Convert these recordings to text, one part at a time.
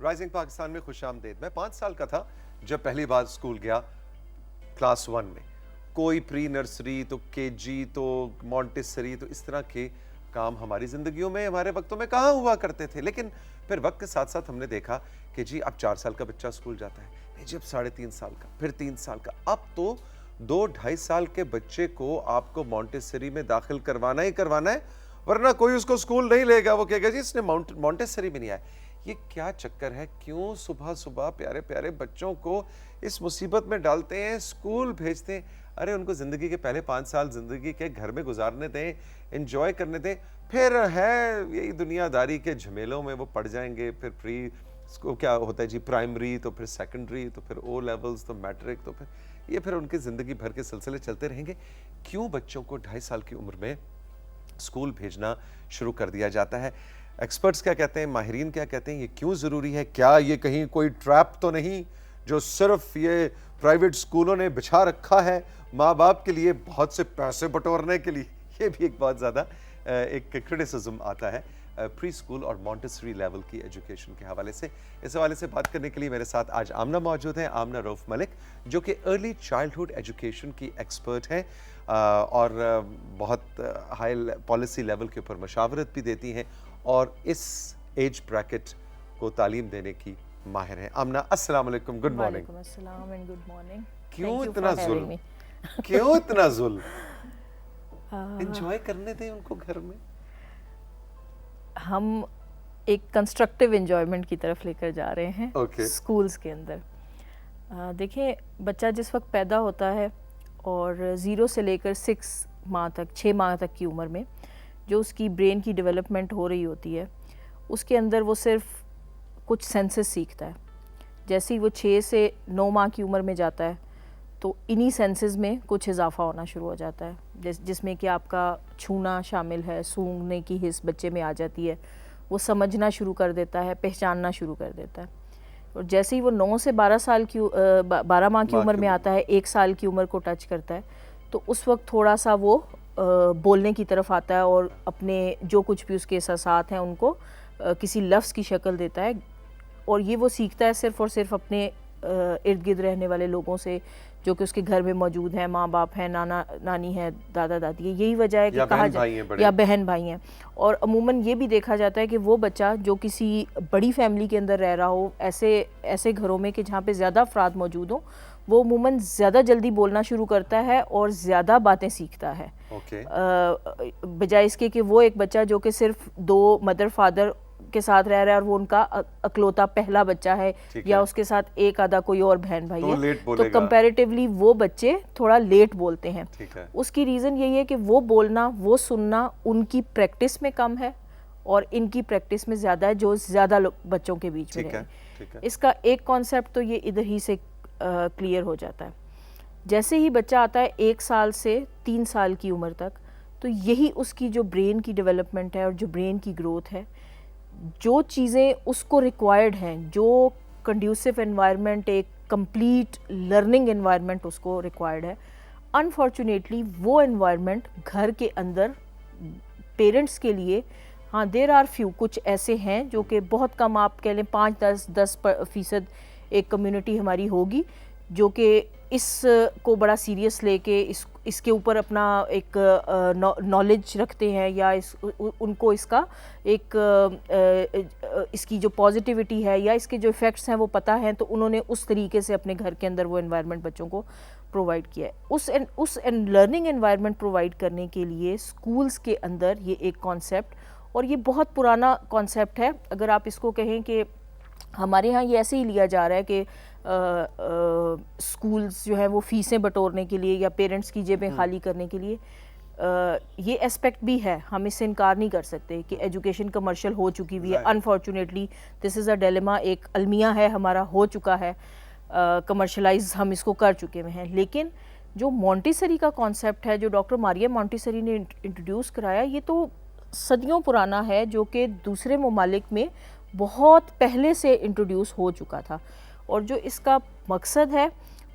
Rising Pakistan میں خوش آمدید. میں 5 سال کا تھا جب پہلی بار اسکول گیا کلاس 1 میں. کوئی پری نرسری تو کے جی تو مونٹیسری تو اس طرح کے کام ہماری زندگیوں میں ہمارے وقتوں میں کہاں ہوا کرتے تھے. لیکن پھر وقت کے ساتھ ساتھ ہم نے دیکھا کہ جی اب 4 سال کا بچہ اسکول جاتا ہے, نہیں جب 3.5 سال کا, پھر 3 سال کا, اب تو 2-2.5 سال کے بچے کو آپ کو مونٹیسری میں داخل کروانا ہی کروانا ہے, ورنہ کوئی اس کو اسکول نہیں لے گا. وہ کہے گا جی اس نے مونٹیسری میں نہیں آیا. یہ کیا چکر ہے؟ کیوں صبح صبح پیارے پیارے بچوں کو اس مصیبت میں ڈالتے ہیں, اسکول بھیجتے ہیں؟ ارے ان کو زندگی کے پہلے 5 سال زندگی کے گھر میں گزارنے دیں, انجوائے کرنے دیں, پھر ہے یہی دنیا داری کے جھمیلوں میں وہ پڑ جائیں گے. پھر پری اس کو کیا ہوتا ہے جی پرائمری, تو پھر سیکنڈری, تو پھر او لیولز, تو میٹرک, تو پھر ان کی زندگی بھر کے سلسلے چلتے رہیں گے. کیوں بچوں کو 2.5 سال کی عمر میں اسکول بھیجنا شروع کر دیا جاتا ہے؟ ایکسپرٹس کیا کہتے ہیں, ماہرین کیا کہتے ہیں, یہ کیوں ضروری ہے؟ کیا یہ کہیں کوئی ٹریپ تو نہیں جو صرف یہ پرائیویٹ اسکولوں نے بچھا رکھا ہے ماں باپ کے لیے بہت سے پیسے بٹورنے کے لیے؟ یہ بھی ایک بہت زیادہ ایک کرٹیسزم آتا ہے پری اسکول اور مونٹیسری لیول کی ایجوکیشن کے حوالے سے. اس حوالے سے بات کرنے کے لیے میرے ساتھ آج آمنہ موجود ہیں, آمنہ رؤف ملک, جو کہ ارلی چائلڈہڈ ایجوکیشن کی ایکسپرٹ ہیں اور بہت ہائی پالیسی لیول کے اوپر مشاورت بھی دیتی ہیں اور اس ایج بریکٹ کو تعلیم دینے کی ماہر ہیں. آمنہ السلام علیکم, گڈ مارننگ. وعلیکم السلام اینڈ گڈ مارننگ. کیوں اتنا ظلم, کیوں اتنا ظلم؟ انجوائے کرنے دیں ان کو گھر میں. ہم ایک کنسٹرکٹیو انجوائمنٹ کی طرف لے کر جا رہے ہیں اسکولز کے اندر. دیکھیں بچہ جس وقت پیدا ہوتا ہے اور 0 سے لے کر 6 ماہ تک کی عمر میں جو اس کی برین کی ڈیولپمنٹ ہو رہی ہوتی ہے, اس کے اندر وہ صرف کچھ سینسز سیکھتا ہے. جیسے ہی وہ 6 سے 9 ماہ کی عمر میں جاتا ہے تو انہی سینسز میں کچھ اضافہ ہونا شروع ہو جاتا ہے, جس میں کہ آپ کا چھونا شامل ہے, سونگھنے کی حس بچے میں آ جاتی ہے, وہ سمجھنا شروع کر دیتا ہے, پہچاننا شروع کر دیتا ہے. اور جیسے ہی وہ 9 سے 12 ماہ کی عمر میں آتا ہے, 1 سال کی عمر کو ٹچ کرتا ہے, تو اس وقت تھوڑا سا وہ بولنے کی طرف آتا ہے اور اپنے جو کچھ بھی اس کے احساسات ہیں ان کو کسی لفظ کی شکل دیتا ہے. اور یہ وہ سیکھتا ہے صرف اور صرف اپنے ارد گرد رہنے والے لوگوں سے جو کہ اس کے گھر میں موجود ہیں, ماں باپ ہیں, نانا نانی ہے, دادا دادی ہے. یہی وجہ ہے کہ کہا جائے یا بہن بھائی ہیں. اور عموماً یہ بھی دیکھا جاتا ہے کہ وہ بچہ جو کسی بڑی فیملی کے اندر رہ رہا ہو, ایسے گھروں میں کہ جہاں پہ زیادہ افراد موجود ہوں, وہ عموماً زیادہ جلدی بولنا شروع کرتا ہے اور زیادہ باتیں سیکھتا ہے, بجائے اس کے کہ وہ ایک بچہ جو کہ صرف 2 مدر فادر کے ساتھ رہ رہا ہے اور وہ ان کا اکلوتا پہلا بچہ ہے, یا اس کے ساتھ ایک آدھا کوئی اور بہن بھائی ہے, تو کمپیریٹیولی وہ بچے تھوڑا لیٹ بولتے ہیں. اس کی ریزن یہی ہے کہ وہ بولنا, وہ سننا ان کی پریکٹس میں کم ہے اور ان کی پریکٹس میں زیادہ ہے جو زیادہ بچوں کے بیچ میں ہے. اس کا ایک کانسیپٹ تو یہ ادھر ہی سے کلیئر ہو جاتا ہے. جیسے ہی بچہ آتا ہے 1 سال سے 3 سال کی عمر تک, تو یہی اس کی جو برین کی ڈیولپمنٹ ہے اور جو برین کی گروتھ ہے, جو چیزیں اس کو ریکوائرڈ ہیں, جو کنڈیوسو انوائرمنٹ, ایک کمپلیٹ لرننگ انوائرمنٹ اس کو ریکوائرڈ ہے, انفارچونیٹلی وہ انوائرمنٹ گھر کے اندر پیرنٹس کے لیے, ہاں دیر آر فیو, کچھ ایسے ہیں جو کہ بہت کم, آپ کہہ لیں 5-10% ایک کمیونٹی ہماری ہوگی جو کہ اس کو بڑا سیریس لے کے اس کے اوپر اپنا ایک نالج رکھتے ہیں, یا ان کو اس کا ایک اس کی جو پازیٹیوٹی ہے یا اس کے جو ایفیکٹس ہیں وہ پتہ ہیں, تو انہوں نے اس طریقے سے اپنے گھر کے اندر وہ انوائرمنٹ بچوں کو پرووائڈ کیا ہے. اس لرننگ انوائرمنٹ پرووائڈ کرنے کے لیے اسکولز کے اندر یہ ایک کانسیپٹ, اور یہ بہت پرانا کانسیپٹ ہے. اگر آپ اس کو کہیں کہ ہمارے ہاں یہ ایسے ہی لیا جا رہا ہے کہ اسکولز جو ہیں وہ فیسیں بٹورنے کے لیے یا پیرنٹس کی جیبیں خالی کرنے کے لیے, یہ اسپیکٹ بھی ہے, ہم اس سے انکار نہیں کر سکتے کہ ایجوکیشن کمرشل ہو چکی ہوئی ہے. Unfortunately this is a dilemma, ایک المیہ ہے ہمارا, ہو چکا ہے کمرشلائز, ہم اس کو کر چکے ہوئے ہیں. لیکن جو مونٹیسری کا کانسیپٹ ہے جو ڈاکٹر ماریا مونٹیسری نے انٹروڈیوس کرایا, یہ تو صدیوں پرانا ہے, جو کہ دوسرے ممالک میں بہت پہلے سے انٹروڈیوس ہو چکا تھا. اور جو اس کا مقصد ہے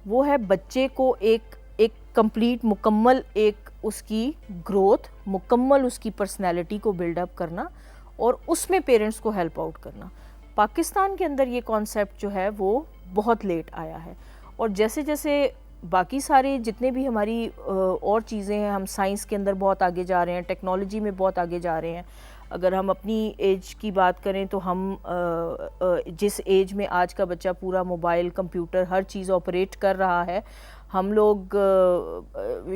وہ ہے بچے کو ایک کمپلیٹ مکمل ایک اس کی گروتھ, مکمل اس کی پرسنالٹی کو بلڈ اپ کرنا اور اس میں پیرنٹس کو ہیلپ آؤٹ کرنا. پاکستان کے اندر یہ کانسیپٹ جو ہے وہ بہت لیٹ آیا ہے، اور جیسے جیسے باقی سارے جتنے بھی ہماری اور چیزیں ہیں، ہم سائنس کے اندر بہت آگے جا رہے ہیں، ٹیکنالوجی میں بہت آگے جا رہے ہیں. اگر ہم اپنی ایج کی بات کریں تو ہم جس ایج میں آج کا بچہ پورا موبائل، کمپیوٹر، ہر چیز آپریٹ کر رہا ہے، ہم لوگ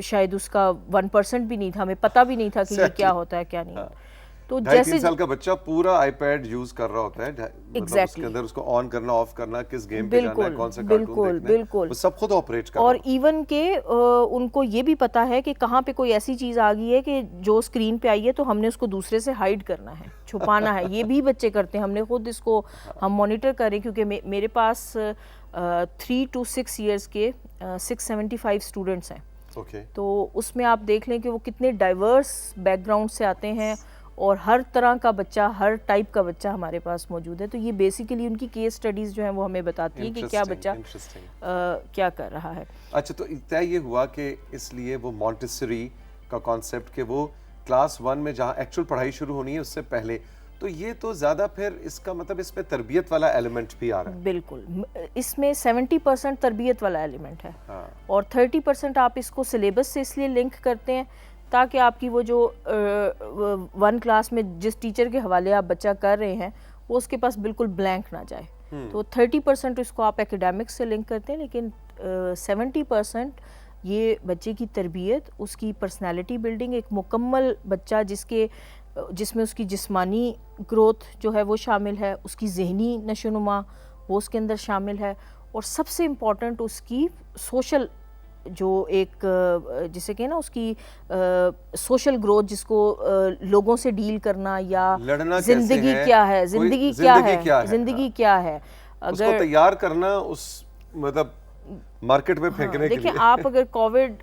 شاید اس کا 1% بھی نہیں تھا، ہمیں پتہ بھی نہیں تھا کہ یہ کیا ہوتا ہے کیا نہیں. تو 2.5-3 سال کا بچہ پورا آئی پیڈ یوز کر رہا ہوتا ہے، مطلب اس کے اندر اس کو آن کرنا، آف کرنا، کس گیم پہ جانا ہے، کون سا کارٹون دیکھنا ہے، وہ سب خود آپریٹ کر رہا. اور ایون کہ ان کو یہ بھی پتا ہے کہ کہاں پہ کوئی ایسی چیز آ گئی ہے کہ جو اسکرین پہ آئی ہے تو ہم نے اس کو دوسرے سے ہائیڈ کرنا ہے، چھپانا ہے. یہ بھی بچے کرتے ہیں، ہم نے خود اس کو ہم مانیٹر کریں، کیونکہ میرے پاس 3 to 6 ایئرس کے 675 اسٹوڈنٹس ہیں. تو اس میں آپ دیکھ لیں کہ وہ کتنے ڈائیورس بیک گراؤنڈ سے آتے ہیں، اور ہر طرح کا بچہ، ہر ٹائپ کا بچہ ہمارے پاس موجود ہے. تو یہ بیسیکلی ان کی کیس سٹڈیز جو ہیں وہ ہمیں بتاتی ہیں کہ کیا بچہ کیا کر رہا ہے. اچھا، تو طے یہ ہوا کہ اس لیے وہ مونٹیسری کا کانسیپٹ کہ وہ کلاس 1 میں جہاں ایکچوئل پڑھائی شروع ہونی ہے اس سے پہلے، تو یہ تو زیادہ پھر اس کا مطلب اس میں تربیت والا ایلیمنٹ بھی آ رہا ہے. بالکل، اس میں 70% تربیت والا ایلیمنٹ ہے، اور 30% آپ اس کو سلیبس سے اس لیے لنک کرتے ہیں تاکہ آپ کی وہ جو 1 کلاس میں جس ٹیچر کے حوالے آپ بچہ کر رہے ہیں وہ اس کے پاس بالکل بلینک نہ جائے. تو 30% اس کو آپ ایکیڈیمکس سے لنک کرتے ہیں، لیکن 70% یہ بچے کی تربیت، اس کی پرسنالٹی بلڈنگ، ایک مکمل بچہ جس میں اس کی جسمانی گروتھ جو ہے وہ شامل ہے، اس کی ذہنی نشو و نما وہ اس کے اندر شامل ہے، اور سب سے امپورٹنٹ اس کی سوشل جو ایک جسے کہ نا اس کی سوشل گروتھ، جس کو لوگوں سے ڈیل کرنا، یا زندگی کیا ہے، زندگی کیا ہے، زندگی کیا ہے، اس کو تیار کرنا اس مطلب مارکیٹ میں پھینکنے کے لیے. دیکھیں آپ اگر کووڈ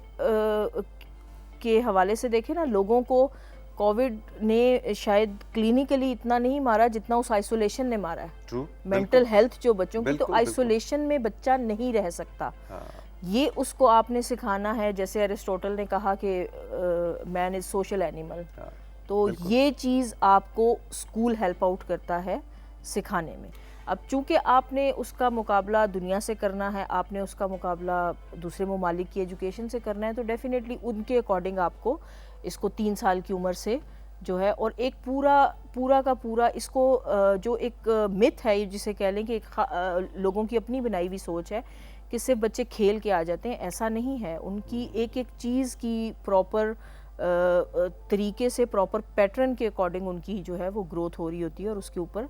کے حوالے سے دیکھیں نا، لوگوں کو کووڈ نے شاید کلینکلی اتنا نہیں مارا جتنا اس آئسولیشن نے مارا ہے. مینٹل ہیلتھ جو بچوں کی، تو آئسولیشن میں بچہ نہیں رہ سکتا. یہ اس کو آپ نے سکھانا ہے، جیسے ایرسٹوٹل نے کہا کہ مین از سوشل اینیمل. تو یہ چیز آپ کو اسکول ہیلپ آؤٹ کرتا ہے سکھانے میں. اب چونکہ آپ نے اس کا مقابلہ دنیا سے کرنا ہے، آپ نے اس کا مقابلہ دوسرے ممالک کی ایجوکیشن سے کرنا ہے، تو ڈیفینیٹلی ان کے اکارڈنگ آپ کو اس کو 3 سال کی عمر سے جو ہے، اور ایک پورا کا پورا اس کو جو ایک متھ ہے جسے کہہ لیں کہ لوگوں کی اپنی بنائی ہوئی سوچ ہے کہ صرف بچے کھیل کے آ جاتے ہیں، ایسا نہیں ہے. ان کی ایک چیز کی پراپر طریقے سے، پراپر پیٹرن کے اکارڈنگ ان کی جو ہے وہ گروتھ ہو رہی ہوتی ہے، اور اس کے اوپر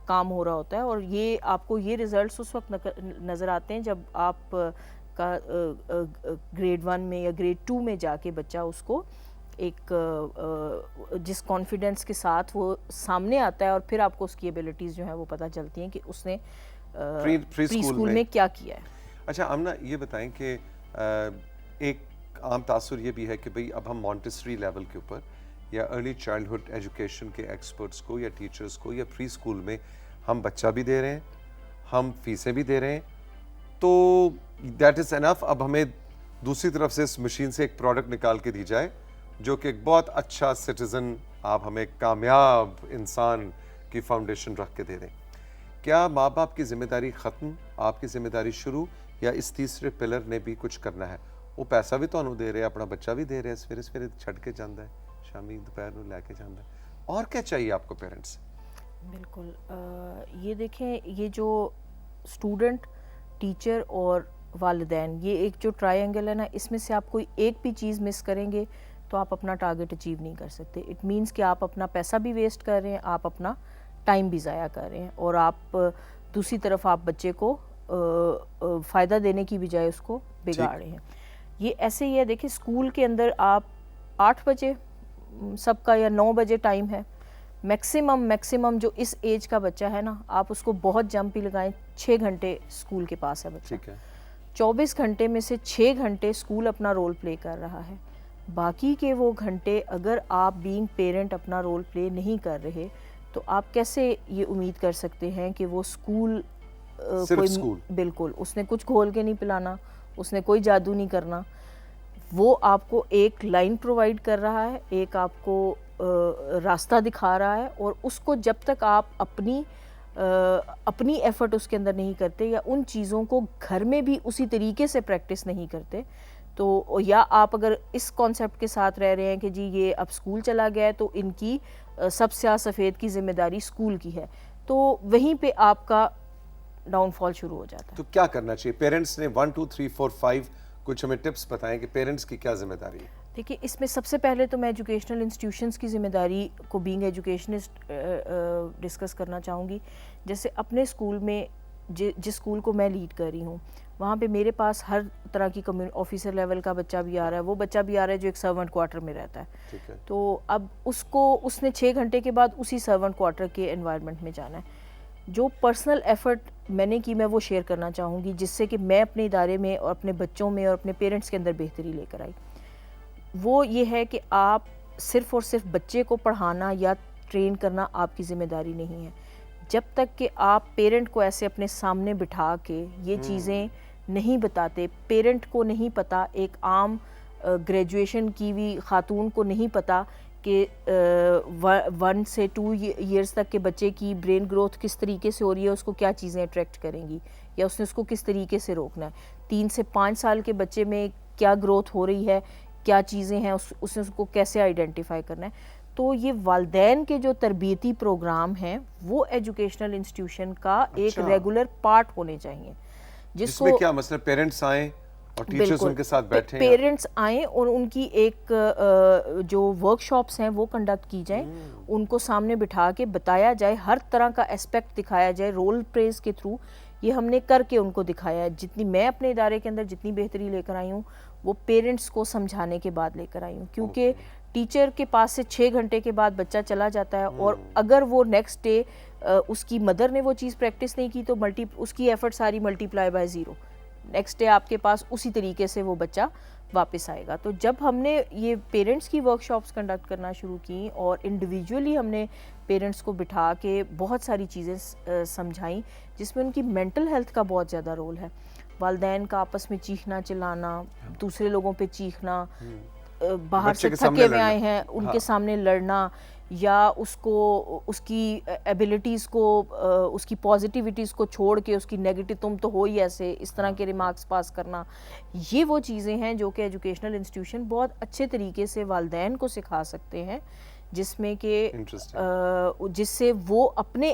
کام ہو رہا ہوتا ہے. اور یہ آپ کو یہ ریزلٹس اس وقت نظر آتے ہیں جب آپ کا گریڈ 1 میں یا گریڈ 2 میں جا کے بچہ اس کو ایک جس کانفیڈنس کے ساتھ وہ سامنے آتا ہے، اور پھر آپ کو اس کی ایبلٹیز جو ہیں وہ پتہ چلتی ہیں کہ اس نے پری اسکول میں کیا کیا ہے. اچھا آمنہ، یہ بتائیں کہ ایک عام تاثر یہ بھی ہے کہ بھئی اب ہم مونٹیسری لیول کے اوپر یا ارلی چائلڈہڈ ایجوکیشن کے ایکسپرٹس کو یا ٹیچرز کو یا پری اسکول میں ہم بچہ بھی دے رہے ہیں، ہم فیسیں بھی دے رہے ہیں، تو دیٹ از انف. اب ہمیں دوسری طرف سے اس مشین سے ایک پروڈکٹ نکال کے دی جائے جو کہ ایک بہت اچھا سٹیزن، آپ ہمیں کامیاب انسان کی فاؤنڈیشن رکھ کے دے دیں. کیا ماں باپ کی ذمہ داری ختم، آپ کی ذمہ داری شروع، یا اس تیسرے پلر نے بھی کچھ کرنا ہے؟ وہ پیسہ بھی تو دے رہے، اپنا بچہ بھی دے رہے، سویرے چھڑ کے جاندہ ہے، شامی دوپہر میں لے کے جاندہ ہے، اور کیا چاہیے آپ کو پیرنٹس؟ بالکل، یہ دیکھیں، یہ جو اسٹوڈنٹ، ٹیچر اور والدین، یہ ایک جو ٹرائی اینگل ہے نا، اس میں سے آپ کوئی ایک بھی چیز مس کریں گے تو آپ اپنا ٹارگٹ اچیو نہیں کر سکتے. اٹ مینس کہ آپ اپنا پیسہ بھی ویسٹ کر رہے ہیں، آپ اپنا ٹائم بھی ضائع کر رہے ہیں، اور آپ دوسری طرف آپ بچے کو فائدہ دینے کی بجائے اس کو بگاڑ رہے ہیں. یہ ایسے ہی ہے، دیکھیں اسکول کے اندر آپ 8 بجے سب کا یا 9 بجے ٹائم ہے، میکسیمم جو اس ایج کا بچہ ہے نا، آپ اس کو بہت جمپ ہی لگائیں، 6 گھنٹے اسکول کے پاس ہے بچہ. 24 گھنٹے میں سے 6 گھنٹے اسکول اپنا رول پلے کر رہا ہے. باقی کے وہ گھنٹے اگر آپ بینگ پیرنٹ اپنا رول پلے نہیں کر رہے تو آپ کیسے یہ امید کر سکتے ہیں کہ وہ اسکول بالکل اس نے کچھ گھول کے نہیں پلانا، اس نے کوئی جادو نہیں کرنا. وہ آپ کو ایک لائن پرووائڈ کر رہا ہے، ایک آپ کو راستہ دکھا رہا ہے، اور اس کو جب تک آپ اپنی اپنی ایفرٹ اس کے اندر نہیں کرتے یا ان چیزوں کو گھر میں بھی اسی طریقے سے پریکٹس نہیں کرتے، تو یا آپ اگر اس کانسیپٹ کے ساتھ رہ رہے ہیں کہ جی یہ اب اسکول چلا گیا ہے تو ان کی سب سیاہ سفید کی ذمہ داری اسکول کی ہے، تو وہیں پہ آپ کا ڈاؤن فال شروع ہو جاتا ہے. تو کیا کرنا چاہیے پیرنٹس نے؟ 1 2 3 4 5 کچھ ہمیں ٹپس بتائیں کہ پیرنٹس کی کیا ذمہ داری ہے. دیکھیے اس میں سب سے پہلے تو میں ایجوکیشنل انسٹیٹیوشنس کی ذمہ داری کو بینگ ایجوکیشنسٹ ڈسکس کرنا چاہوں گی. جیسے اپنے اسکول میں جس اسکول کو میں لیڈ کر رہی ہوں وہاں پہ میرے پاس ہر طرح کی آفیسر لیول کا بچہ بھی آ رہا ہے، وہ بچہ بھی آ رہا ہے جو ایک سرونٹ کوارٹر میں رہتا ہے، تو اب اس نے 6 گھنٹے کے بعد اسی سرونٹ کوارٹر کے انوائرمنٹ میں جانا ہے. جو پرسنل ایفرٹ میں نے کی میں وہ شیئر کرنا چاہوں گی جس سے کہ میں اپنے ادارے میں اور اپنے بچوں میں اور اپنے پیرنٹس کے اندر بہتری لے کر آئی. وہ یہ ہے کہ آپ صرف اور صرف بچے کو پڑھانا یا ٹرین کرنا آپ کی ذمہ داری نہیں ہے. جب تک کہ آپ پیرنٹ کو ایسے اپنے سامنے بٹھا کے یہ چیزیں نہیں بتاتے، پیرنٹ کو نہیں پتا، ایک عام گریجویشن کی ہوئی خاتون کو نہیں پتا کہ 1 سے 2 ایئرس تک کے بچے کی برین گروتھ کس طریقے سے ہو رہی ہے، اس کو کیا چیزیں اٹریکٹ کریں گی یا اس نے اس کو کس طریقے سے روکنا ہے. 3 سے 5 سال کے بچے میں کیا گروتھ ہو رہی ہے، کیا چیزیں ہیں، اس نے اس کو کیسے آئیڈینٹیفائی کرنا ہے. تو یہ والدین کے جو تربیتی پروگرام ہیں وہ ایجوکیشنل انسٹیٹیوشن کا ایک ریگولر پارٹ ہونے چاہیے، جس کو کیا مسئلہ پیرنٹس آئیں اور ٹیچرز ان کے ساتھ بیٹھیں، پیرنٹس آئیں اور ان کی ایک جو ورک شاپس ہیں وہ کنڈکٹ کی جائیں، ان کو سامنے بٹھا کے بتایا جائے، ہر طرح کا اسپیکٹ دکھایا جائے رول پلیز کے تھرو. یہ ہم نے کر کے ان کو دکھایا ہے. جتنی میں اپنے ادارے کے اندر جتنی بہتری لے کر آئی ہوں وہ پیرنٹس کو سمجھانے کے بعد لے کر آئی ہوں، کیونکہ ٹیچر کے پاس سے 6 گھنٹے کے بعد بچہ چلا جاتا ہے اور اگر وہ نیکسٹ ڈے اس کی مدر نے وہ چیز پریکٹس نہیں کی تو اس کی ایفرٹ ساری multi ply by 0، next day آپ کے پاس اسی طریقے سے وہ بچہ واپس آئے گا. تو جب ہم نے یہ پیرنٹس کی ورک شاپس کنڈکٹ کرنا شروع کی اور انڈیویجولی ہم نے پیرنٹس کو بٹھا کے بہت ساری چیزیں سمجھائیں جس میں ان کی مینٹل ہیلتھ کا بہت زیادہ رول ہے. والدین کا آپس میں چیخنا چلانا، دوسرے لوگوں پہ چیخنا، باہر سے تھکے ہوئے آئے ہیں ان کے سامنے لڑنا، یا اس کی ایبیلٹیز کو، اس کی پازیٹیوٹیز کو چھوڑ کے اس کی نیگیٹو تم تو ہو ہی ایسے، اس طرح کے ریمارکس پاس کرنا. یہ وہ چیزیں ہیں جو کہ ایجوکیشنل انسٹیٹیوشن بہت اچھے طریقے سے والدین کو سکھا سکتے ہیں، جس میں کہ جس سے وہ اپنے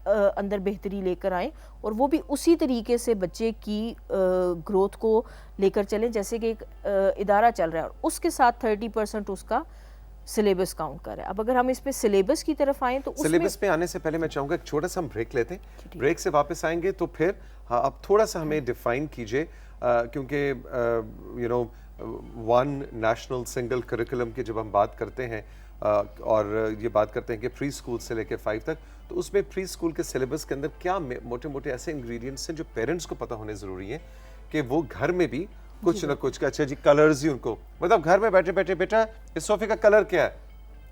اندر بہتری لے کر آئیں اور وہ بھی اسی طریقے سے بچے کی گروتھ کو لے کر چلیں جیسے کہ ایک ادارہ چل رہا ہے، اور اس کے ساتھ 30% اس کا سلیبس کاؤنٹ کر رہا ہے. اب اگر ہم اس پہ سلیبس کی طرف آئیں تو سلیبس پہ آنے سے پہلے میں چاہوں گا ایک چھوٹا سا ہم بریک لیتے ہیں. بریک سے واپس آئیں گے تو پھر اب تھوڑا سا ہمیں ڈیفائن کیجئے، کیونکہ ون نیشنل سنگل کریکولم کی جب ہم بات کرتے ہیں اور یہ بات کرتے ہیں کہ پری اسکول سے لے کے 5 تک، تو اس میں پری اسکول کے سلیبس کے اندر کیا موٹے موٹے ایسے انگریڈینٹس ہیں جو پیرنٹس کو پتہ ہونے ضروری ہیں کہ وہ گھر میں بھی کچھ نہ کچھ. اچھا جی کلرز ہی ان کو مطلب گھر میں بیٹھے بیٹھے بیٹا اس صوفے کا کلر کیا ہے،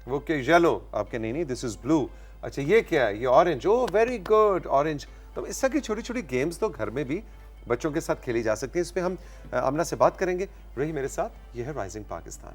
وہ کہ یلو، آپ کے نہیں دس از بلو. اچھا یہ کیا ہے، یہ اورنج، او ویری گڈ اورنج. تو اس طرح کی چھوٹی چھوٹی گیمز تو گھر میں بھی بچوں کے ساتھ کھیلی جا سکتی ہیں. اس پہ ہم آمنہ سے بات کریں گے. رہی میرے ساتھ، یہ ہے rising Pakistan.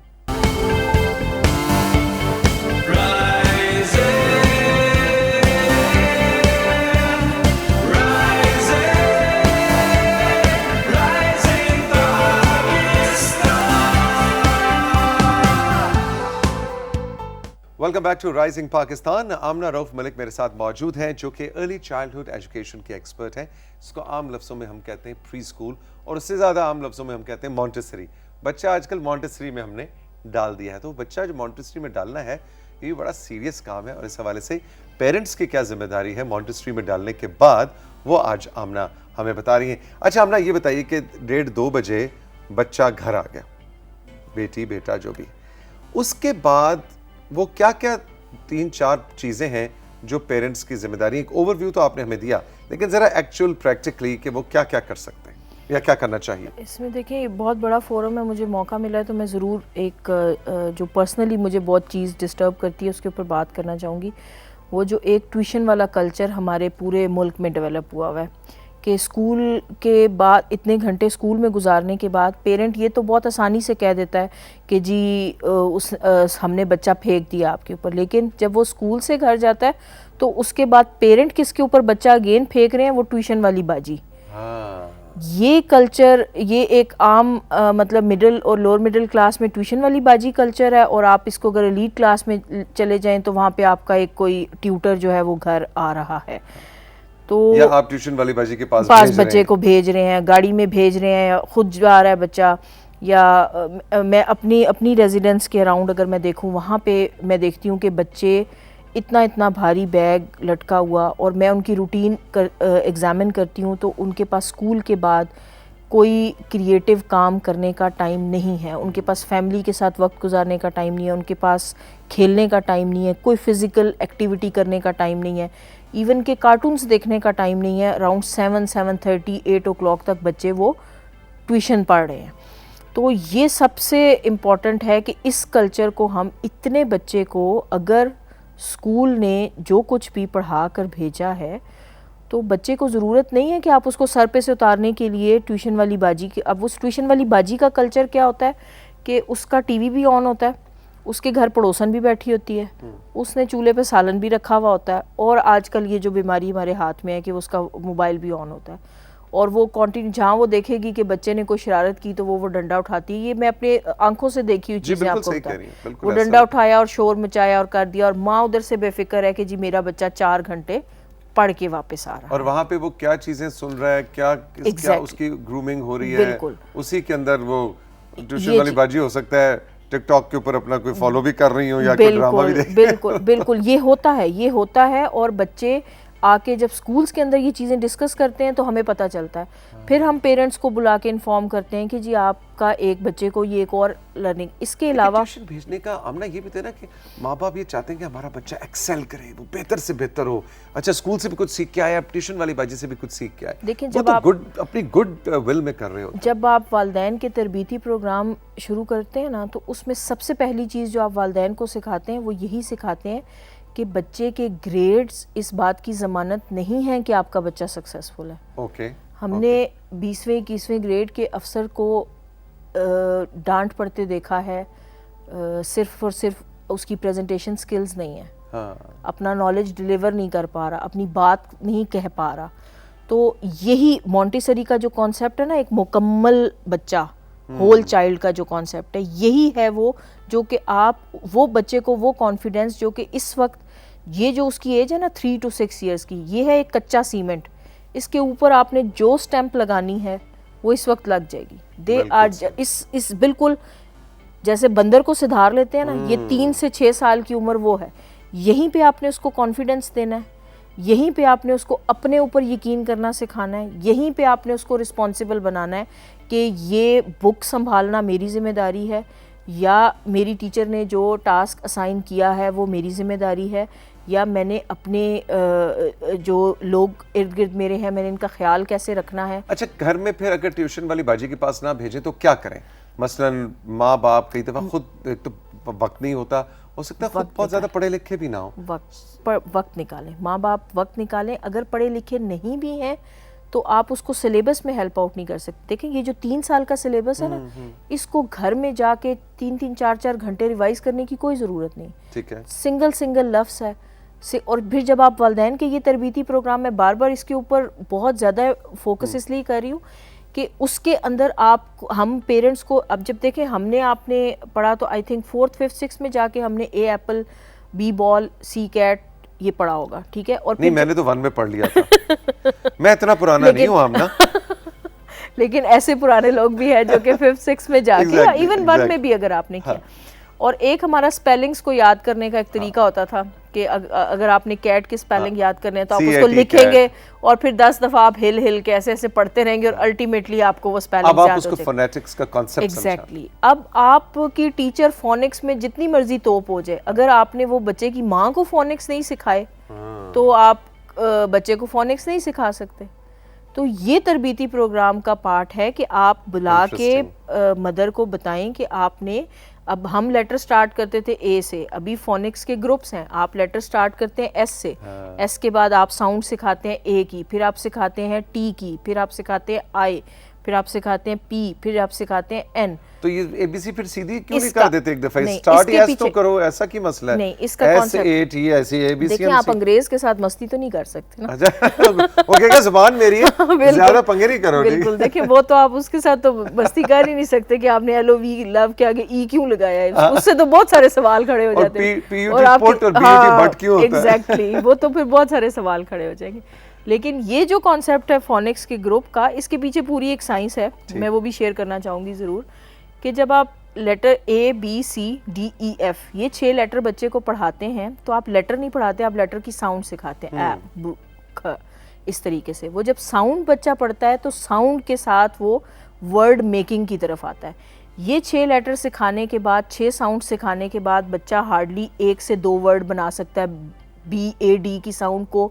Welcome back to rising Pakistan. Amna Rauf Malik میرے ساتھ موجود ہیں جو کہ ارلی چائلڈہڈ ایجوکیشن کے ایکسپرٹ ہیں. اس کو عام لفظوں میں ہم کہتے ہیں پری اسکول، اور اس سے زیادہ عام لفظوں میں ہم کہتے ہیں مونٹیسری. بچہ آج کل مونٹیسری میں ہم نے ڈال دیا ہے، تو بچہ جو مونٹیسری میں ڈالنا ہے یہ بڑا سیریس کام ہے، اور اس حوالے سے پیرنٹس کی کیا ذمہ داری ہے مونٹیسری میں ڈالنے کے بعد وہ آج آمنہ ہمیں بتا رہی ہیں. اچھا آمنہ یہ بتائیے کہ 1:30-2 بجے بچہ گھر آ گیا، بیٹی بیٹا جو بھی، اس کے بعد وہ کیا کیا 3-4 چیزیں ہیں جو پیرنٹس کی ذمہ داری. ایک اوور ویو تو آپ نے ہمیں دیا، لیکن ذرا ایکچوئل پریکٹیکلی کہ وہ کیا کیا کر سکتے ہیں یا کیا کرنا چاہیے. اس میں دیکھیں بہت بڑا فورم ہے، مجھے موقع ملا ہے تو میں ضرور ایک جو پرسنلی مجھے بہت چیز ڈسٹرب کرتی ہے اس کے اوپر بات کرنا چاہوں گی. وہ جو ایک ٹیوشن والا کلچر ہمارے پورے ملک میں ڈیولپ ہوا ہے کہ اسکول کے بعد اتنے گھنٹے اسکول میں گزارنے کے بعد پیرنٹ یہ تو بہت آسانی سے کہہ دیتا ہے کہ جی ہم نے بچہ پھینک دیا آپ کے اوپر، لیکن جب وہ اسکول سے گھر جاتا ہے تو اس کے بعد پیرنٹ کس کے اوپر بچہ اگین پھینک رہے ہیں، وہ ٹیوشن والی باجی. یہ کلچر، یہ ایک عام مطلب مڈل اور لوور مڈل کلاس میں ٹیوشن والی باجی کلچر ہے، اور آپ اس کو اگر ایلیٹ کلاس میں چلے جائیں تو وہاں پہ آپ کا ایک کوئی ٹیوٹر جو ہے وہ گھر آ رہا ہے، تو یا آپ ٹیوشن والی باجی کے پاس بچے کو بھیج رہے ہیں، گاڑی میں بھیج رہے ہیں، خود جا رہا ہے بچہ. یا میں اپنی ریزیڈنس کے اراؤنڈ اگر میں دیکھوں، وہاں پہ میں دیکھتی ہوں کہ بچے اتنا بھاری بیگ لٹکا ہوا، اور میں ان کی روٹین ایگزامن کرتی ہوں تو ان کے پاس اسکول کے بعد کوئی کریٹیو کام کرنے کا ٹائم نہیں ہے، ان کے پاس فیملی کے ساتھ وقت گزارنے کا ٹائم نہیں ہے، ان کے پاس کھیلنے کا ٹائم نہیں ہے، کوئی فزیکل ایکٹیویٹی کرنے کا ٹائم نہیں ہے، ایون کہ کارٹونز دیکھنے کا ٹائم نہیں ہے. اراؤنڈ 7:30 8 o'clock تک بچے وہ ٹیوشن پڑھ رہے ہیں. تو یہ سب سے امپورٹنٹ ہے کہ اس کلچر کو ہم اتنے بچے کو اگر اسکول نے جو کچھ بھی پڑھا کر بھیجا ہے تو بچے کو ضرورت نہیں ہے کہ آپ اس کو سر پہ سے اتارنے کے لیے ٹیوشن والی باجی کی. اب اس ٹیوشن والی باجی کا کلچر کیا ہوتا ہے کہ اس کا ٹی وی بھی آن ہوتا ہے، اس کے گھر پڑوسن بھی بیٹھی ہوتی ہے، اس نے چولہے پہ سالن بھی رکھا ہوا ہوتا ہے، اور آج کل یہ جو بیماری ہمارے ہاتھ میں ہے کہ اس کا موبائل بھی آن ہوتا ہے، اور وہ کنٹینیو جہاں وہ دیکھے گی کہ بچے نے کوئی شرارت کی تو وہ ڈنڈا اٹھاتی ہے. یہ میں اپنے آنکھوں سے دیکھی ہوئی چیزیں آپ کو بتا رہی ہوں. وہ ڈنڈا اٹھایا اور شور مچایا اور کر دیا، اور ماں ادھر سے بے فکر ہے کہ جی میرا بچہ 4 گھنٹے پڑھ کے واپس آ رہا ہے، اور وہاں پہ وہ کیا چیزیں سن رہا ہے، کیا اس کی گرومنگ ہو رہی ہے، اسی کے اندر وہ ٹیوشن والی باجی ہو سکتا ہے ٹک ٹاک کے اوپر اپنا کوئی فالو بھی کر رہی ہوں یا کوئی ڈرامہ بھی دیکھ. بالکل یہ ہوتا ہے. اور بچے آ کے جب سکولز کے اندر یہ چیزیں ڈسکس کرتے ہیں تو ہمیں پتہ چلتا ہے، پھر ہم پیرنٹس کو بلا کے انفارم کرتے ہیں کہ جی آپ کا ایک بچے کو یہ ایک اور لرننگ. اس کے علاوہ ٹیوشن بھیجنے کا آمنہ یہ بھی تھا نا کہ ماں باپ یہ چاہتے ہیں کہ ہمارا بچہ ایکسل کرے، وہ بہتر سے بہتر ہو، اچھا اسکول سے بھی کچھ سیکھ کے آئے، اب ٹیوشن والی باجی سے بھی کچھ سیکھ کے آئے. دیکھیں وہ جب تو اپنی گڈ ول میں کر رہے ہوتے ہیں. جب آپ والدین کے تربیتی پروگرام شروع کرتے ہیں نا تو اس میں سب سے پہلی چیز جو آپ والدین کو سکھاتے ہیں وہ یہی سکھاتے ہیں کہ بچے کے گریڈز اس بات کی ضمانت نہیں ہیں کہ آپ کا بچہ سکسیسفل ہے. اوکے. ہم نے 20ویں 21ویں گریڈ کے افسر کو ڈانٹ پڑتے دیکھا ہے، صرف اور صرف اس کی پریزنٹیشن سکلز نہیں ہیں، اپنا نالج ڈیلیور نہیں کر پا رہا، اپنی بات نہیں کہہ پا رہا. تو یہی مونٹیسری کا جو کانسیپٹ ہے نا، ایک مکمل بچہ، ہول چائلڈ کا جو کانسیپٹ ہے، یہی ہے وہ جو کہ آپ وہ بچے کو وہ کانفیڈینس جو کہ اس وقت یہ جو اس کی ایج ہے نا 3 to 6 ایئرس کی، یہ ہے ایک کچا سیمنٹ، اس کے اوپر آپ نے جو سٹیمپ لگانی ہے وہ اس وقت لگ جائے گی. دے آر اس بالکل جیسے بندر کو سدھار لیتے ہیں نا، یہ 3 سے 6 سال کی عمر وہ ہے. یہیں پہ آپ نے اس کو کانفیڈینس دینا ہے، یہیں پہ آپ نے اس کو اپنے اوپر یقین کرنا سکھانا ہے، یہیں پہ آپ نے اس کو رسپانسیبل بنانا ہے کہ یہ بک سنبھالنا میری ذمہ داری ہے، یا میری ٹیچر نے جو ٹاسک اسائن کیا ہے وہ میری ذمہ داری ہے، یا میں نے اپنے جو لوگ ارد گرد میرے ہیں میں نے ان کا خیال کیسے رکھنا ہے. اچھا گھر میں پھر اگر ٹیوشن والی باجی کے پاس نہ بھیجیں تو کیا کریں؟ مثلاً ماں باپ کئی دفعہ خود ایک تو وقت نہیں ہوتا، ہو سکتا ہے خود بہت زیادہ پڑھے لکھے بھی نہ ہوں. وقت نکالیں، ماں باپ وقت نکالیں. اگر پڑھے لکھے نہیں بھی ہیں تو آپ اس کو سلیبس میں ہیلپ آؤٹ نہیں کر سکتے. دیکھیں یہ جو 3 سال کا سلیبس ہے نا، اس کو گھر میں جا کے 3 4 گھنٹے ریوائز کرنے کی کوئی ضرورت نہیں. ٹھیک ہے، سنگل لفظ ہے. اور پھر جب آپ والدین کے یہ تربیتی پروگرام میں بار بار اس کے اوپر بہت زیادہ فوکس اس لیے کر رہی ہوں کہ اس کے اندر ہم پیرنٹس کو اب جب دیکھیں ہم نے آپ نے پڑھا تو I think 4th 5th 6th میں جا کے ہم نے اے ایپل بی بال سی کیٹ یہ پڑھا ہوگا، ٹھیک ہے. اور نہیں میں نے تو 1 میں پڑھ لیا تھا. میں اتنا پرانا نہیں ہوں آمنہ، لیکن ایسے پرانے لوگ بھی ہیں جو کہ 5th 6th میں جا کے ایون 1 میں بھی اگر آپ نے کیا. اور ایک ہمارا اسپیلنگس کو یاد کرنے کا ایک طریقہ ہوتا تھا کہ اگر آپ نے کیٹ کی اسپیلنگ یاد کرنے تو آپ اس کو لکھیں گے اور پھر 10 دفعہ آپ ہل کے ایسے پڑھتے رہیں گے اور الٹیمیٹلی آپ کو وہ اسپیلنگ یاد ہو جائے گی. اب آپ اس کو فونیٹکس کا کانسیپٹ سمجھا. ایگزیکٹلی. اب آپ کی ٹیچر فونکس میں جتنی مرضی توپ ہو جائے، اگر آپ نے وہ بچے کی ماں کو فونکس نہیں سکھائے تو آپ بچے کو فونکس نہیں سکھا سکتے. تو یہ تربیتی پروگرام کا پارٹ ہے کہ آپ بلا کے مدر کو بتائیں کہ آپ نے اب ہم لیٹر سٹارٹ کرتے تھے اے سے, ابھی فونکس کے گروپس ہیں, آپ لیٹر سٹارٹ کرتے ہیں ایس سے, ایس کے بعد آپ ساؤنڈ سکھاتے ہیں اے کی, پھر آپ سکھاتے ہیں ٹی کی, پھر آپ سکھاتے ہیں آئی, پھر آپ سکھاتے ہیں پی, پھر آپ سکھاتے ہیں این. تو یہ اے بی سی پھر سیدھی کیوں نہیں کر دیتے ایک دفعہ, اسٹارٹ ہی ایس تو کرو, ایسا کی مسئلہ ہے؟ نہیں, اس کا ایس اے ٹی ایسے اے بی سی. دیکھیں آپ انگریز کے ساتھ مستی تو نہیں کر سکتے نا. وہ کہے گا زبان میری ہے, زیادہ پنگے نہیں کرو. بالکل, دیکھیں وہ تو آپ اس کے ساتھ تو مستی کر ہی نہیں سکتے کہ آپ نے ایل او وی لو کے آگے ای کیوں لگایا ہے, اس سے تو بہت سارے سوال کھڑے ہو جاتے ہیں. اور آپ ایگزیکٹلی, وہ تو پھر بہت سارے سوال کھڑے ہو جائیں گے. لیکن یہ جو کانسیپٹ ہے فونکس کے گروپ کا, اس کے پیچھے پوری ایک سائنس ہے, میں وہ بھی شیئر کرنا چاہوں گی ضرور, کہ جب آپ letter A B C D E F یہ 6 لیٹر بچے کو پڑھاتے ہیں تو آپ لیٹر نہیں پڑھاتے, آپ لیٹر کی ساؤنڈ سکھاتے ہیں, اے بو کھ, اس طریقے سے. وہ جب ساؤنڈ بچہ پڑھتا ہے تو ساؤنڈ کے ساتھ وہ ورڈ میکنگ کی طرف آتا ہے. یہ 6 لیٹر سکھانے کے بعد, 6 ساؤنڈ سکھانے کے بعد بچہ ہارڈلی 1 سے 2 ورڈ بنا سکتا ہے. بی اے ڈی کی ساؤنڈ کو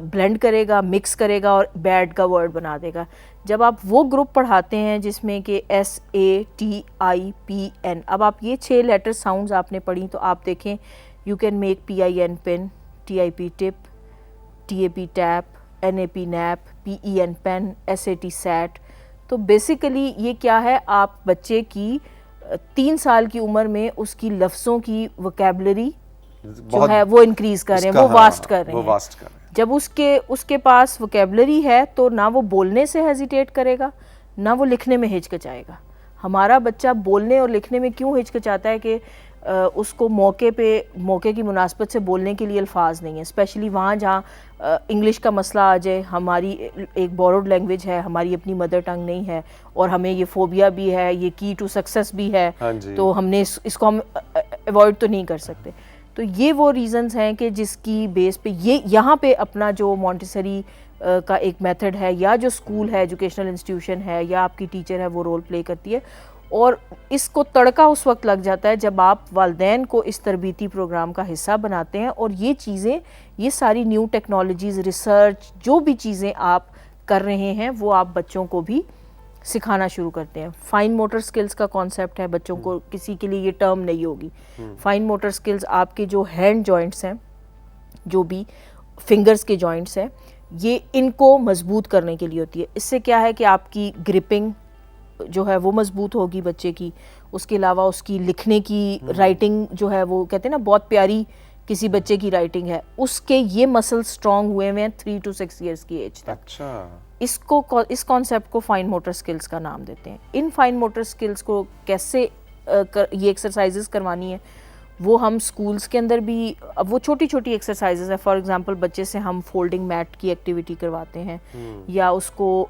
بلینڈ کرے گا, مکس کرے گا اور بیڈ کا ورڈ بنا دے گا. جب آپ وہ گروپ پڑھاتے ہیں جس میں کہ S A T I P N, اب آپ یہ 6 لیٹر ساؤنڈز آپ نے پڑھی تو آپ دیکھیں you can make P I N pin, T I P tip, T A P tap, N A P nap, P E N pen, S A T sat. تو بیسیکلی یہ کیا ہے, آپ بچے کی 3 سال کی عمر میں اس کی لفظوں کی وکیبلری جو ہے وہ انکریز کر رہے ہیں, وہ واسٹ کر رہے ہیں. جب اس کے پاس وکیبلری ہے تو نہ وہ بولنے سے ہیزیٹیٹ کرے گا, نہ وہ لکھنے میں ہچکچائے گا. ہمارا بچہ بولنے اور لکھنے میں کیوں ہچکچاتا ہے کہ اس کو موقع کی مناسبت سے بولنے کے لیے الفاظ نہیں ہیں, اسپیشلی وہاں جہاں انگلش کا مسئلہ آ جائے. ہماری ایک بوروڈ لینگویج ہے, ہماری اپنی مدر ٹنگ نہیں ہے, اور ہمیں یہ فوبیا بھی ہے, یہ کی ٹو سکسیس بھی ہے, تو ہم نے اس کو ہم ایوائڈ تو نہیں کر سکتے. تو یہ وہ ریزنز ہیں کہ جس کی بیس پہ یہاں پہ اپنا جو مونٹیسری کا ایک میتھڈ ہے, یا جو اسکول ہے, ایجوکیشنل انسٹیٹیوشن ہے, یا آپ کی ٹیچر ہے, وہ رول پلے کرتی ہے. اور اس کو تڑکا اس وقت لگ جاتا ہے جب آپ والدین کو اس تربیتی پروگرام کا حصہ بناتے ہیں, اور یہ چیزیں, یہ ساری نیو ٹیکنالوجیز, ریسرچ, جو بھی چیزیں آپ کر رہے ہیں وہ آپ بچوں کو بھی سکھانا شروع کرتے ہیں. فائن موٹر سکلز کا کانسیپٹ ہے, بچوں کو کسی کے لیے یہ ٹرم نہیں ہوگی. فائن موٹر سکلز آپ کے جو ہینڈ جوائنٹس ہیں, جو بھی فنگرز کے جوائنٹس ہیں, یہ ان کو مضبوط کرنے کے لیے ہوتی ہے. اس سے کیا ہے کہ آپ کی گرپنگ جو ہے وہ مضبوط ہوگی بچے کی. اس کے علاوہ اس کی لکھنے کی رائٹنگ جو ہے, وہ کہتے ہیں نا بہت پیاری کسی بچے کی رائٹنگ ہے, اس کے یہ مسل سٹرونگ ہوئے ہیں 3 to 6 ایئرس کی ایج تک. اس کانسیپٹ کو فائن موٹر سکلز کا نام دیتے ہیں. ان فائن موٹر سکلز کو کیسے یہ ایکسرسائزز کروانی ہے, وہ ہم سکولز کے اندر بھی, اب وہ چھوٹی چھوٹی ایکسرسائزز ہیں. فار ایگزامپل بچے سے ہم فولڈنگ میٹ کی ایکٹیویٹی کرواتے ہیں, یا اس کو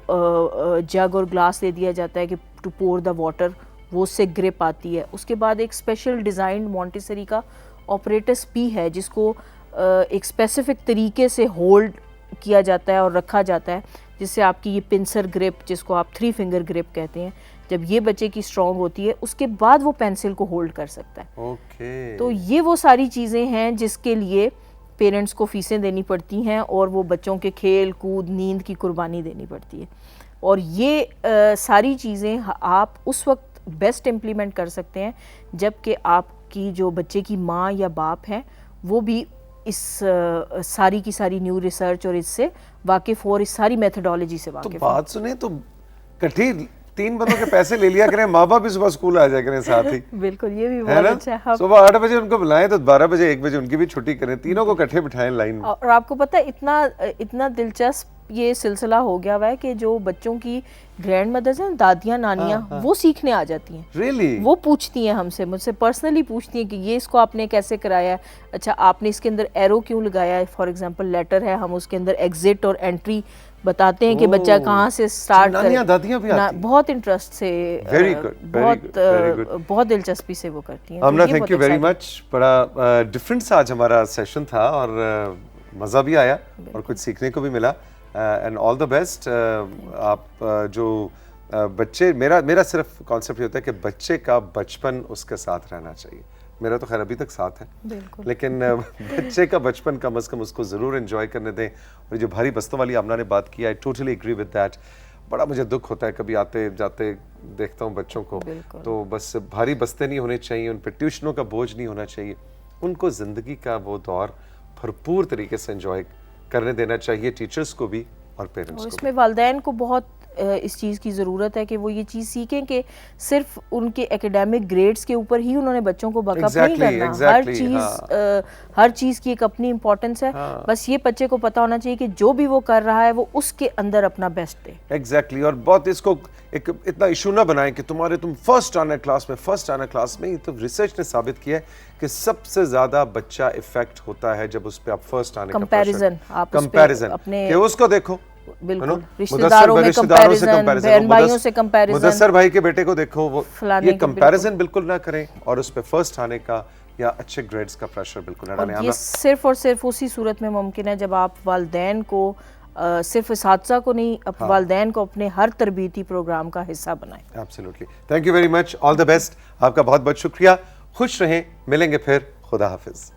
جگ اور گلاس دے دیا جاتا ہے کہ ٹو پور دا واٹر, وہ اس سے گرپ آتی ہے. اس کے بعد ایک اسپیشل ڈیزائنڈ مونٹیسری کا آپریٹس بھی ہے, جس کو ایک اسپیسیفک طریقے سے ہولڈ کیا جاتا ہے اور رکھا جاتا ہے, جس سے آپ کی یہ پنسر گرپ, جس کو آپ 3 فنگر گرپ کہتے ہیں, جب یہ بچے کی اسٹرانگ ہوتی ہے اس کے بعد وہ پینسل کو ہولڈ کر سکتا ہے. تو یہ وہ ساری چیزیں ہیں جس کے لیے پیرنٹس کو فیسیں دینی پڑتی ہیں, اور وہ بچوں کے کھیل کود, نیند کی قربانی دینی پڑتی ہے. اور یہ ساری چیزیں آپ اس وقت بیسٹ امپلیمنٹ کر سکتے ہیں جب کہ آپ کی جو بچے کی ماں یا باپ ہے وہ بھی اس ساری کی ساری نیو ریسرچ اور اس سے واقف ہو, اور اس ساری میتھڈالوجی سے واقف ہو. تو بات سنیں تو کٹھی 3 بندوں کے پیسے لے لیا کریں, ماں باپ بھی صبح اسکول آ جائے کریں ساتھ ہی. بالکل, یہ بھی بہت اچھا ہے. صبح 8 بجے ان کو بلائیں تو 12 بجے 1 بجے ان کی بھی چھٹی کریں, تینوں کو کٹھے بٹھائیں لائن میں. اور آپ کو پتہ ہے اتنا دلچسپ یہ سلسلہ ہو گیا ہوا ہے کہ جو بچوں کی گرینڈ مدرز ہیں, دادیاں, نانیاں, وہ سیکھنے آ جاتی ہیں. Really? وہ پوچھتی ہیں ہم سے, مجھ سے پرسنلی پوچھتی ہیں کہ یہ اس کو آپ نے کیسے کرایا ہے, اچھا آپ نے اس کے اندر ایرو کیوں لگایا ہے. فار ایگزامپل لیٹر ہے, ہم اس کے اندر ایگزٹ اور انٹری بتاتے ہیں کہ بچہ کہاں سے سٹارٹ کرے. نانیاں دادیاں بھی آتی ہیں, بہت انٹرسٹ سے, بہت دلچسپی سے وہ کرتی ہیں. Amna thank you very much. بڑا ڈفرینٹ سا آج ہمارا سیشن تھا, اور مزہ بھی آیا اور کچھ سیکھنے کو بھی ملا. And all the best. آپ جو بچے, میرا صرف کانسیپٹ یہ ہوتا ہے کہ بچے کا بچپن اس کے ساتھ رہنا چاہیے. میرا تو خیر ابھی تک ساتھ ہے, لیکن بچے کا بچپن کم از کم اس کو ضرور انجوائے کرنے دیں. اور جو بھاری بستوں والی آمنہ نے بات کی, I totally agree with that. بڑا مجھے دکھ ہوتا ہے کبھی آتے جاتے دیکھتا ہوں بچوں کو, تو بس بھاری بستے نہیں ہونے چاہیے, ان پہ ٹیوشنوں کا بوجھ نہیں ہونا چاہیے, ان کو زندگی کا وہ دور بھرپور طریقے سے انجوائے کرنے دینا چاہیے, ٹیچرز کو بھی اور پیرنٹس کو. اس میں والدین کو بہت اس چیز کی ضرورت ہے کہ وہ یہ چیز سیکھیں کہ صرف ان کے ایکیڈیمک گریڈز کے اوپر ہی انہوں نے بچوں کو بک اپ نہیں کرنا, ہر چیز کی ایک اپنی امپورٹنس ہے, بس یہ بچے کو پتہ ہونا چاہیے کہ جو بھی وہ کر رہا ہے وہ اس کے اندر اپنا بیسٹ دے. ایگزیکٹلی, اور بہت اس کو ایک اتنا ایشو نہ بنائیں کہ تم فرسٹ آنا کلاس میں. یہ تو ریسرچ نے ثابت کیا ہے کہ سب سے زیادہ بچہ افیکٹ ہوتا ہے جب اس پہ آپ فرسٹ آنے کا کمپیریزن, کہ اس کو دیکھو, بالکل رشتہ داروں میں کمپیریزن, بہن بھائیوں سے کمپیریزن, مدثر بھائی کے بیٹے کو دیکھو, وہ یہ کمپیریزن بالکل نہ کریں, اور اس پہ فرسٹ آنے کا یا اچھے گریڈز کا پریشر بالکل نہ ڈالیں. یہ صرف اور صرف اسی صورت میں ممکن ہے جب آپ والدین کو, صرف اساتذہ کو نہیں, والدین کو اپنے ہر تربیتی پروگرام کا حصہ بنائیں. Absolutely, thank you very much, all the best, آپ کا بہت بہت شکریہ, خوش رہیں, ملیں گے پھر, خدا حافظ.